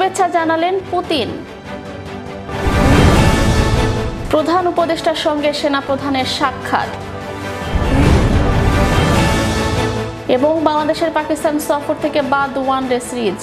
শুভেচ্ছা জানালেন পুতিন। প্রধান উপদেষ্টার সঙ্গে সেনাপ্রধানের সাক্ষাৎ এবং বাংলাদেশের পাকিস্তান সফর থেকে বাদ ওয়ানডে সিরিজ।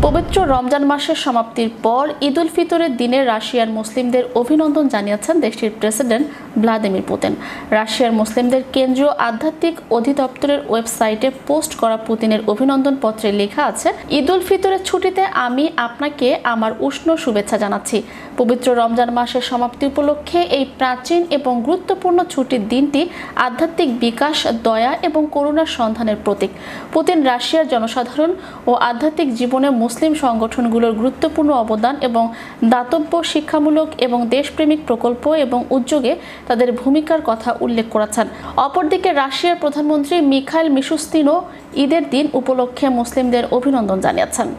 পবিত্র রমজান মাসের সমাপ্তির পর ঈদ উল ফিতরের দিনে রাশিয়ার মুসলিমদের অভিনন্দন জানিয়েছেন দেশটির প্রেসিডেন্ট ভ্লাদিমির পুতিন। রাশিয়ার মুসলিমদের কেন্দ্রীয় আধ্যাত্মিক অধিদপ্তরের ওয়েবসাইটে পোস্ট করা পুতিনের অভিনন্দন পত্রে লেখা আছে, ঈদ উল ফিতরের ছুটিতে আমি আপনাকে আমার উষ্ণ শুভেচ্ছা জানাচ্ছি। পবিত্র রমজান মাসের সমাপ্তি উপলক্ষে এই প্রাচীন এবং গুরুত্বপূর্ণ ছুটির দিনটি আধ্যাত্মিক বিকাশ, দয়া এবং করুণার সন্ধানের প্রতীক। পুতিন রাশিয়ার জনসাধারণ ও আধ্যাত্মিক জীবনে মুসলিম সংগঠনগুলোর গুরুত্বপূর্ণ অবদান এবং দাতব্য, শিক্ষামূলক এবং দেশপ্রেমিক প্রকল্প এবং উদ্যোগে তাদের ভূমিকার কথা উল্লেখ করেছেন। অপরদিকে রাশিয়ার প্রধানমন্ত্রী মিখাইল মিশুস্তিনও ঈদের দিন উপলক্ষে মুসলিমদের অভিনন্দন জানিয়েছেন।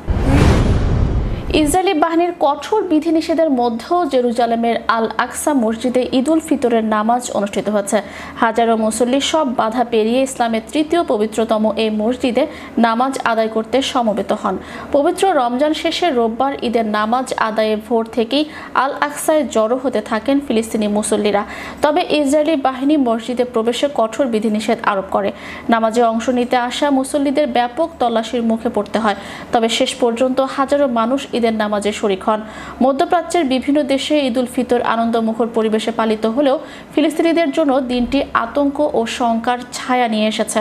ইসরায়েলি বাহিনীর কঠোর বিধিনিষেধের মধ্যেও জেরুজালেমের আল আকসা মসজিদে ঈদ উল ফিতরের নামাজ অনুষ্ঠিত হয়েছে। হাজারো মুসল্লি সব বাধা পেরিয়ে ইসলামের তৃতীয় পবিত্রতম এই মসজিদে নামাজ আদায় করতে সমবেত হন। পবিত্র রমজান শেষে রোববার ঈদের নামাজ আদায়ে ভোর থেকেই আল আকসায় জড়ো হতে থাকেন ফিলিস্তিনি মুসল্লিরা। তবে ইসরায়েলি বাহিনী মসজিদে প্রবেশে কঠোর বিধিনিষেধ আরোপ করে। নামাজে অংশ নিতে আসা মুসল্লিদের ব্যাপক তল্লাশির মুখে পড়তে হয়। তবে শেষ পর্যন্ত হাজারো মানুষ ঈদের নামাজে শরীক হন। মধ্যপ্রাচ্যের বিভিন্ন দেশে ঈদ উল ফিতর আনন্দমুখর পরিবেশে পালিত হলেও ফিলিস্তিনিদের জন্য দিনটি আতঙ্ক ও শঙ্কার ছায়া নিয়ে এসেছে।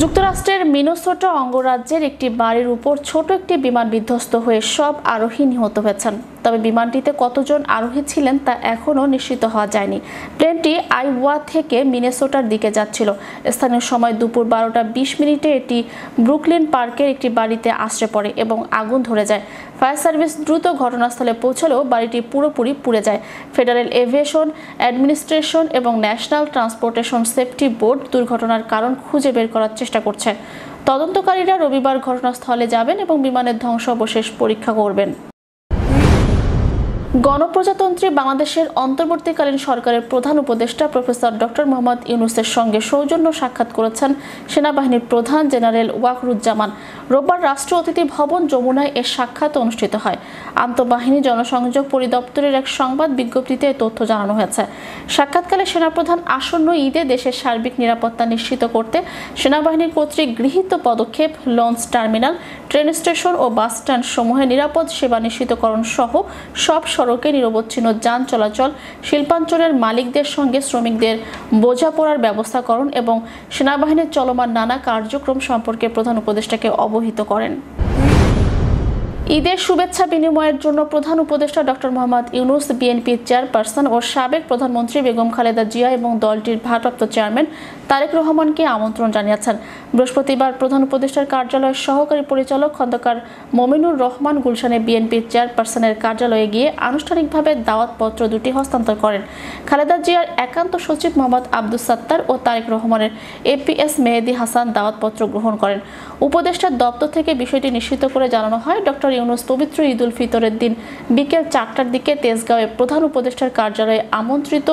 যুক্তরাষ্ট্রের মিনেসোটা অঙ্গরাজ্যের একটি বাড়ির উপর ছোট একটি বিমান বিধ্বস্ত হয়ে সব আরোহী নিহত হয়েছেন। তবে বিমানটিতে কতজন আরোহী ছিলেন তা এখনও নিশ্চিত হওয়া যায়নি। প্লেনটি আইওয়া থেকে মিনেসোটার দিকে যাচ্ছিল। স্থানীয় সময় দুপুর 12:20 এটি ব্রুকলিন পার্কের একটি বাড়িতে আশ্রয় পড়ে এবং আগুন ধরে যায়। ফায়ার সার্ভিস দ্রুত ঘটনাস্থলে পৌঁছলেও বাড়িটি পুরোপুরি পুড়ে যায়। ফেডারেল এভিয়েশন অ্যাডমিনিস্ট্রেশন এবং ন্যাশনাল ট্রান্সপোর্টেশন সেফটি বোর্ড দুর্ঘটনার কারণ খুঁজে বের করার চেষ্টা করছে। তদন্তকারীরা রবিবার ঘটনাস্থলে যাবেন এবং বিমানের ধ্বংসাবশেষ পরীক্ষা করবেন। গণপ্রজাতন্ত্রী বাংলাদেশের অন্তর্বর্তীকালীন সরকারের প্রধান উপদেষ্টা প্রফেসর ডক্টর মোহাম্মদ ইউনূসের সঙ্গে সৌজন্য সাক্ষাৎ করেছেন সেনাবাহিনীর প্রধান জেনারেল ওয়াকরুজ্জামান। রোববার রাষ্ট্র অতিথি ভবন যমুনায় এর সাক্ষাৎ অনুষ্ঠিত হয়। আন্তঃবাহিনী জনসংযোগ পরিদপ্তরের এক সংবাদ বিজ্ঞপ্তিতে এই তথ্য জানানো হয়েছে। সাক্ষাৎকালে সেনাপ্রধান আসন্ন ঈদে দেশের সার্বিক নিরাপত্তা নিশ্চিত করতে সেনাবাহিনী কর্তৃক গৃহীত পদক্ষেপ, লঞ্চ টার্মিনাল, ট্রেন স্টেশন ও বাস স্ট্যান্ড সমূহে নিরাপদ সেবা নিশ্চিতকরণ সহ সব সড়কে নিরবচ্ছিন্ন যান চলাচল, শিল্পাঞ্চলের মালিকদের সঙ্গে শ্রমিকদের বোঝাপড়ার ব্যবস্থাকরণ এবং সেনাবাহিনীর চলমান নানা কার্যক্রম সম্পর্কে প্রধান উপদেষ্টাকে অবহিত করেন। ঈদের শুভেচ্ছা বিনিময়ের জন্য প্রধান উপদেষ্টা ডক্টর মোহাম্মদ ইউনূস, বিএনপির চেয়ারপারসন ও সাবেক প্রধানমন্ত্রী বেগম খালেদা জিয়া এবং দলটির ভারপ্রাপ্ত চেয়ারম্যান তারেক রহমানকে আমন্ত্রণ জানিয়েছেন। বৃহস্পতিবার প্রধান উপদেষ্টার কার্যালয়ের সহকারী পরিচালক খন্দকার মমিনুর রহমান গুলশানে বিএনপির চেয়ারপারসনের কার্যালয়ে গিয়ে আনুষ্ঠানিকভাবে দাওয়াতপত্র দুটি হস্তান্তর করেন। খালেদা জিয়ার একান্ত সচিব মোহাম্মদ আব্দুস সাত্তার ও তারেক রহমানের এপিএস মেহেদী হাসান দাওয়াতপত্র গ্রহণ করেন। উপদেষ্টার দপ্তর থেকে বিষয়টি নিশ্চিত করে জানানো হয়, ডক্টর ইউনূস পবিত্র ঈদ উল ফিতরের দিন বিকেল 4টার দিকে তেজগাঁওয়ে প্রধান উপদেষ্টার কার্যালয়ে আমন্ত্রিত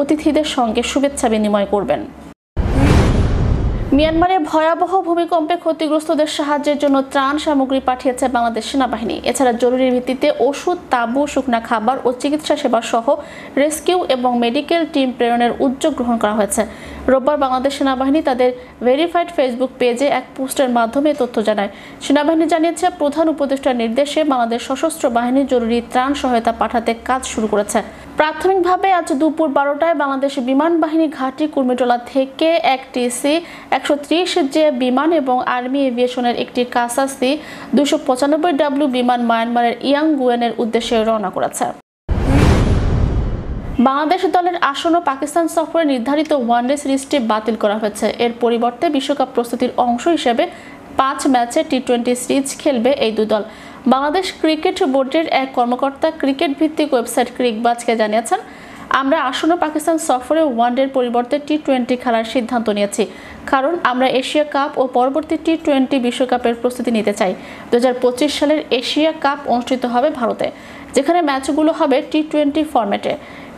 অতিথিদের সঙ্গে শুভেচ্ছা বিনিময় করবেন। মিয়ানমারে ভয়াবহ ভূমিকম্পে ক্ষতিগ্রস্তদের সাহায্যের জন্য ত্রাণ সামগ্রী পাঠিয়েছে বাংলাদেশ সেনাবাহিনী। এছাড়া জরুরি ভিত্তিতে ওষুধ, তাঁবু, শুকনা খাবার ও চিকিৎসা সেবা সহ রেস্কিউ এবং মেডিকেল টিম প্রেরণের উদ্যোগ গ্রহণ করা হয়েছে। রোববার বাংলাদেশ সেনাবাহিনী তাদের ভেরিফাইড ফেসবুক পেজে এক পোস্টের মাধ্যমে তথ্য জানায়। সেনাবাহিনী জানিয়েছে, প্রধান উপদেষ্টার নির্দেশে বাংলাদেশ সশস্ত্র বাহিনী জরুরি ত্রাণ সহায়তা পাঠাতে কাজ শুরু করেছে। প্রাথমিকভাবে আজ দুপুর 12টায় বাংলাদেশ বিমান বাহিনী ঘাঁটি কুর্মিটোলা থেকে একটি C-130J বিমান এবং আর্মি এভিয়েশনের একটি কাসা C-295W বিমান মায়ানমারের ইয়াংগুয়েনের উদ্দেশ্যে রওনা করেছে। বাংলাদেশ দলের আসন্ন পাকিস্তান সফরে নির্ধারিত ওয়ানডে সিরিজটি বাতিল করা হয়েছে। এর পরিবর্তে বিশ্বকাপ প্রস্তুতির অংশ হিসেবে 5 ম্যাচে টি-20 সিরিজ খেলবে এই দুই দল। বাংলাদেশ ক্রিকেট বোর্ডের এক কর্মকর্তা ক্রিকেট ভিত্তিক ওয়েবসাইট ক্রিকবাজকে জানিয়েছেন, আমরা আসন্ন পাকিস্তান সফরে ওয়ানডের পরিবর্তে টি-20 খেলার সিদ্ধান্ত নিয়েছি, কারণ আমরা এশিয়া কাপ ও পরবর্তী টি-20 বিশ্বকাপের প্রস্তুতি নিতে চাই। 2025 সালের এশিয়া কাপ অনুষ্ঠিত হবে ভারতে। যেখানে ম্যাচগুলো হবে টি-20 ফরম্যাটে।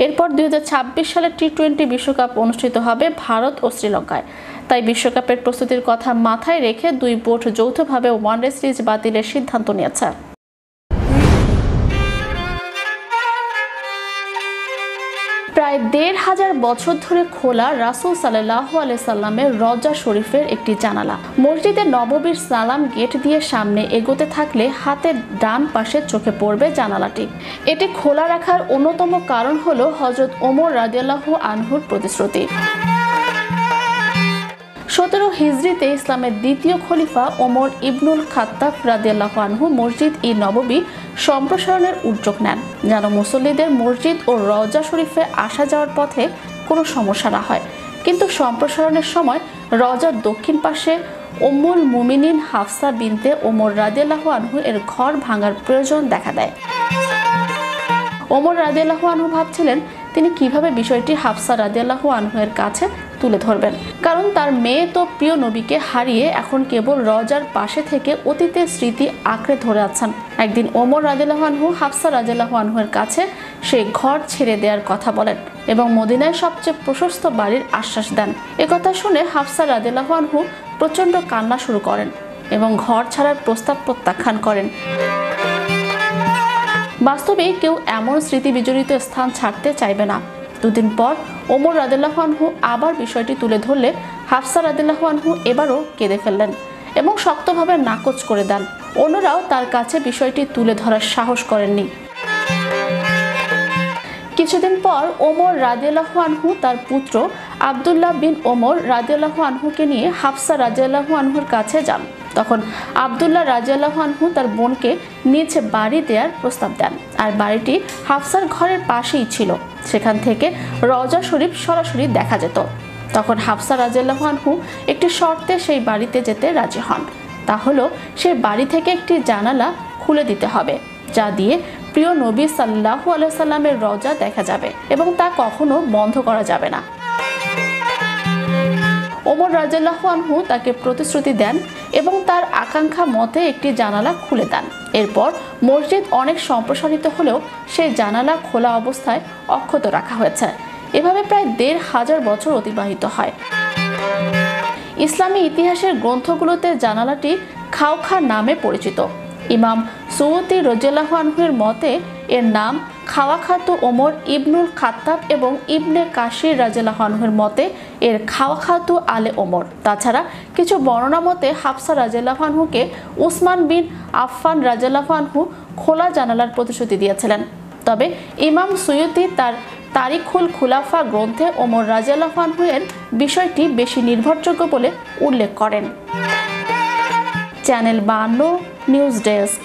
এরপর 2026 সালে টি-20 বিশ্বকাপ অনুষ্ঠিত হবে ভারত ও শ্রীলঙ্কায়। তাই বিশ্বকাপের প্রস্তুতির কথা মাথায় রেখে দুই বোর্ড যৌথভাবে ওয়ানডে সিরিজ বাতিলের সিদ্ধান্ত নিয়েছে। প্রায় ১৫০০ বছর ধরে খোলা রাসূল সাল্লাল্লাহু আলাইহি সাল্লামের রওজা শরীফের একটি জানালা। মসজিদে নববীর সালাম গেট দিয়ে সামনে এগোতে থাকলে হাতের ডান পাশে চোখে পড়বে জানালাটি। এটি খোলা রাখার অন্যতম কারণ হলো হযরত ওমর রাদিয়াল্লাহু আনহুর প্রতিশ্রুতি। ১৭ হিজরিতে ইসলামের দ্বিতীয় খলিফা ওমর ইবনুল খাত্তাব রাদিয়াল্লাহু আনহু মসজিদ-ই নববী সম্প্রসারণের উদ্যোগ নেন, যেন মুসল্লিদের মসজিদ ও রওজা শরীফে আসা যাওয়ার পথে কোনো সমস্যা না হয়। কিন্তু সম্প্রসারণের সময় রওজার দক্ষিণ পাশে উম্মুল মুমিনিন হাফসা বিনতে ওমর রাদিয়াল্লাহু আনহু এর ঘর ভাঙার প্রয়োজন দেখা দেয়। ওমর রাদিয়াল্লাহু আনহু ভাবছিলেন তিনি কিভাবে বিষয়টি হাফসা রাদিয়াল্লাহু আনহু এর কাছে তুলে ধরবেন, কারণ তার মেয়ে তো প্রিয় নবীকে হারিয়ে এখন কেবল রওজার পাশে থেকে অতীতের স্মৃতি আঁকড়ে ধরে আছেন। একদিন ওমর রাদিয়াল্লাহু আনহু হাফসা রাদিয়াল্লাহু আনহু এর কাছে সেই ঘর ছেড়ে দেওয়ার কথা বলেন এবং মদিনায় সবচেয়ে প্রশস্ত বাড়ির আশ্বাস দেন। একথা শুনে হাফসা রাদিয়াল্লাহু আনহু প্রচণ্ড কান্না শুরু করেন এবং ঘর ছাড়ার প্রস্তাব প্রত্যাখ্যান করেন। বাস্তবে কেউ এমন স্মৃতি বিজড়িত স্থান ছাড়তে চাইবে না। দুদিন পর ওমর রাদিয়াল্লাহু আনহু আবার বিষয়টি তুলে ধরলে হাফসা রাদিয়াল্লাহু আনহু এবারও কেঁদে ফেললেন এবং শক্তভাবে নাকচ করে দেন। অন্যরাও তার কাছে বিষয়টি তুলে ধরার সাহস করেননি। কিছুদিন পর ওমর রাদিয়াল্লাহু আনহু তার পুত্র আব্দুল্লাহ বিন ওমর রাদিয়াল্লাহু আনহুকে নিয়ে হাফসা রাদিয়াল্লাহু আনহুর কাছে যান। তখন আব্দুল্লাহ রাদিয়াল্লাহু আনহু তার বোনকে নিজ বাড়ি দেওয়ার প্রস্তাব দেন, আর বাড়িটি হাফসার ঘরের পাশেই ছিল। সেখান থেকে রওজা শরীফ সরাসরি দেখা যেত। তখন হাফসা রাদিয়াল্লাহু আনহু একটি শর্তে সেই বাড়িতে যেতে রাজি হন। তা হলো সেই বাড়ি থেকে একটি জানালা খুলে দিতে হবে, যা দিয়ে প্রিয় নবী সাল্লাল্লাহু আলাইহি সাল্লামের রওজা দেখা যাবে এবং তা কখনো বন্ধ করা যাবে না। ওমর রাদিয়াল্লাহু আনহু তাকে প্রতিশ্রুতি দেন এবং তার আকাঙ্ক্ষা মতে একটি জানালা খুলে দেন। এরপর মসজিদ অনেক সম্প্রসারিত হলেও সেই জানালা খোলা অবস্থায় অক্ষত রাখা হয়েছে। এভাবে প্রায় ১৫০০ বছর অতিবাহিত হয়। ইসলামী ইতিহাসের গ্রন্থগুলোতে জানালাটি খাওখা নামে পরিচিত। ইমাম সুয়ুতি রাদিয়াল্লাহু আনহুর মতে এর নাম খাওয়াখাতু ওমর ইবনুল খাত্তাব এবং ইবনে কাসির রাদিয়াল্লাহু আনহুর মতে এর খাওয়াখাতু আলে ওমর। তাছাড়া কিছু বর্ণনা মতে হাফসা রাদিয়াল্লাহু আনহুকে উসমান বিন আফফান রাদিয়াল্লাহু আনহু খোলা জানালার প্রতিশ্রুতি দিয়েছিলেন। তবে ইমাম সুয়ুতি তার তারিখুল খুলাফা গ্রন্থে ওমর রাদিয়াল্লাহু আনহু এর বিষয়টি বেশি নির্ভরযোগ্য বলে উল্লেখ করেন। Channel 52 news desk.